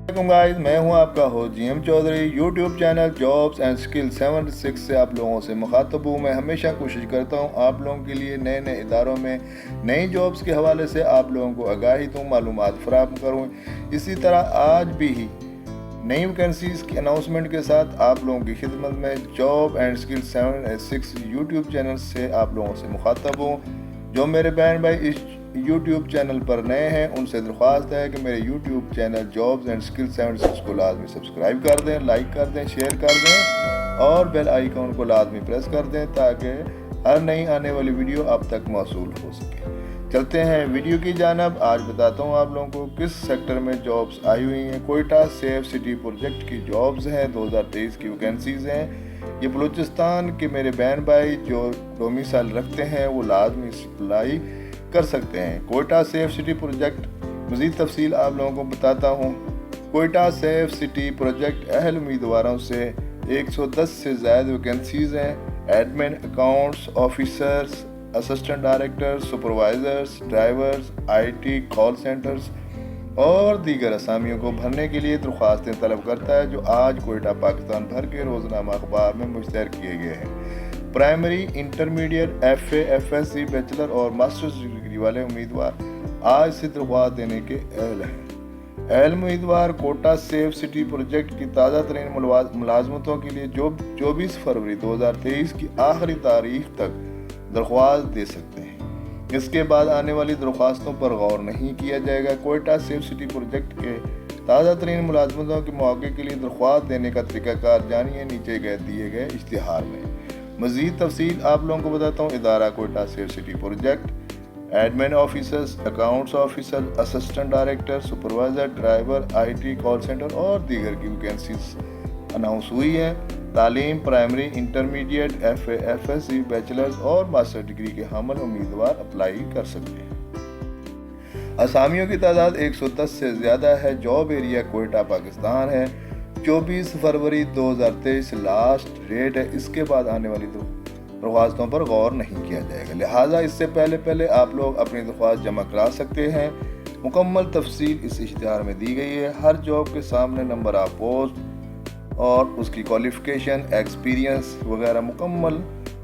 वालेकुम गाइस, मैं हूं आपका host GM Chaudhary. YouTube channel jobs and skill 76 से आप लोगों से मुखातब हूं। मैं हमेशा कोशिश करता हूं आप लोगों के लिए नए नए इदारों में नई जॉब्स के हवाले से आप लोगों को आगाही दूं, मालूमात फराहम करूं। इसी तरह आज भी नई वैकेंसीज की अनाउंसमेंट के साथ आप लोगों की खिदमत में job and skill 76 YouTube channel से आप लोगों से मुखातब हूँ। जो मेरे बहन भाई इस यूट्यूब चैनल पर नए हैं उनसे दरख्वास्त है कि मेरे YouTube channel jobs and skill 76 को लाजमी सब्सक्राइब कर दें, लाइक कर दें, शेयर कर दें और बेल आइकॉन को लाजमी प्रेस कर दें ताकि हर नई आने वाली वीडियो आप तक मौसूल हो सके। चलते हैं वीडियो की जानब। आज बताता हूँ आप लोगों को किस सेक्टर में जॉब्स आई हुई हैं। कोयटा सेफ सिटी प्रोजेक्ट की जॉब्स हैं, 2023 की वैकेंसीज़ हैं। ये बलूचिस्तान के मेरे बहन भाई जो डोमिसाइल रखते हैं वो लाजमी अप्लाई कर सकते हैं। कोयटा सेफ सिटी प्रोजेक्ट मज़ीद तफसील आप लोगों को बताता हूँ। कोयटा सेफ सिटी प्रोजेक्ट अहल उम्मीदवारों से 110 से ज़्यादा वैकेंसीज़ हैं। Admin, accounts officers, assistant director, supervisors, drivers, IT, call centres और दीगर असामियों को भरने के लिए दरख्वास्तें तलब करता है, जो आज कोयटा पाकिस्तान भर के रोज़नामा अखबार में मुश्तहर किए गए हैं। Primary, intermediate, FA, FSc, bachelor और मास्टर्स डिग्री वाले उम्मीदवार आज से दरख्वास्त देने के अहल हैं। अहल उम्मीदवार कोटा सेफ सिटी प्रोजेक्ट की ताज़ा तरीन मुलाजमतों के लिए जो 24 फरवरी 2023 की आखिरी तारीख तक दरख्वास्त दे सकते हैं। इसके बाद आने वाली दरख्वास्तों पर गौर नहीं किया जाएगा। कोयटा सेफ सिटी प्रोजेक्ट के ताज़ा तरीन मुलाजमतों के मौके के लिए दरख्वास्त देने का तरीक़ाकार जानिए नीचे दिए गए इश्तिहार में। मज़ीद तफसील आप लोगों को बताता हूँ। इदारा Quetta safe city project, admin officers, accounts officer, assistant director, supervisor, driver, IT, call centre और दीगर की वैकेंसीज अनाउंस हुई है। तालीम, primary, intermediate, FA, FSc, bachelors और मास्टर डिग्री के हामिल उम्मीदवार अप्लाई कर सकते हैं। असामियों की तादाद 110 से ज़्यादा है। जॉब एरिया कोयटा पाकिस्तान है। 24 फरवरी 2023 लास्ट डेट है। इसके बाद आने वाली दरख्वास्तों पर गौर नहीं किया जाएगा, लिहाजा इससे पहले आप लोग अपनी दरख्वास्त जमा करा सकते हैं। मुकम्मल तफसील इस इश्तिहार में दी गई है। हर जॉब के सामने नंबर ऑफ पोस्ट और उसकी क्वालिफ़िकेशन, एक्सपीरियंस वगैरह मुकम्मल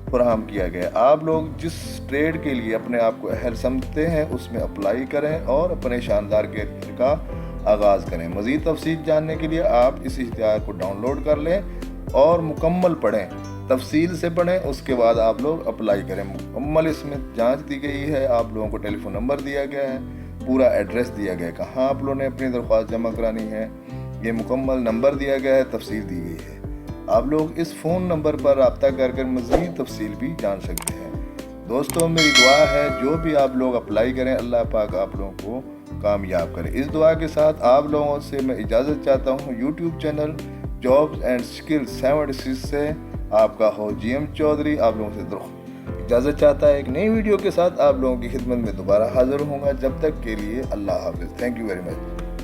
फराहम किया गया। आप लोग जिस ट्रेड के लिए अपने आप को अहल समझते हैं उसमें अप्लाई करें और अपने शानदार कैरियर का आगाज़ करें। मज़ीद तफसील जानने के लिए आप इस इश्तिहार को डाउनलोड कर लें और मुकम्मल पढ़ें, तफसील से पढ़ें, उसके बाद आप लोग अप्लाई करें। मुकम्मल इसमें जांच दी गई है। आप लोगों को टेलीफोन नंबर दिया गया है, पूरा एड्रेस दिया गया है, कहाँ आप लोगों ने अपनी दरख्वास्त जमा करानी है, ये मुकम्मल नंबर दिया गया है, तफसील दी गई है। आप लोग इस फ़ोन नंबर पर रब्ता कर मज़ीद तफसील भी जान सकते हैं। दोस्तों, मेरी दुआ है जो भी आप लोग अप्लाई करें अल्लाह पाक आप लोगों को कामयाब करें। इस दुआ के साथ आप लोगों से मैं इजाज़त चाहता हूँ। YouTube channel jobs and skill 76 से आपका हो जीएम चौधरी आप लोगों से इजाज़त चाहता है। एक नई वीडियो के साथ आप लोगों की खिदमत में दोबारा हाजिर होऊंगा। जब तक के लिए अल्लाह हाफ़िज़। Thank you very much.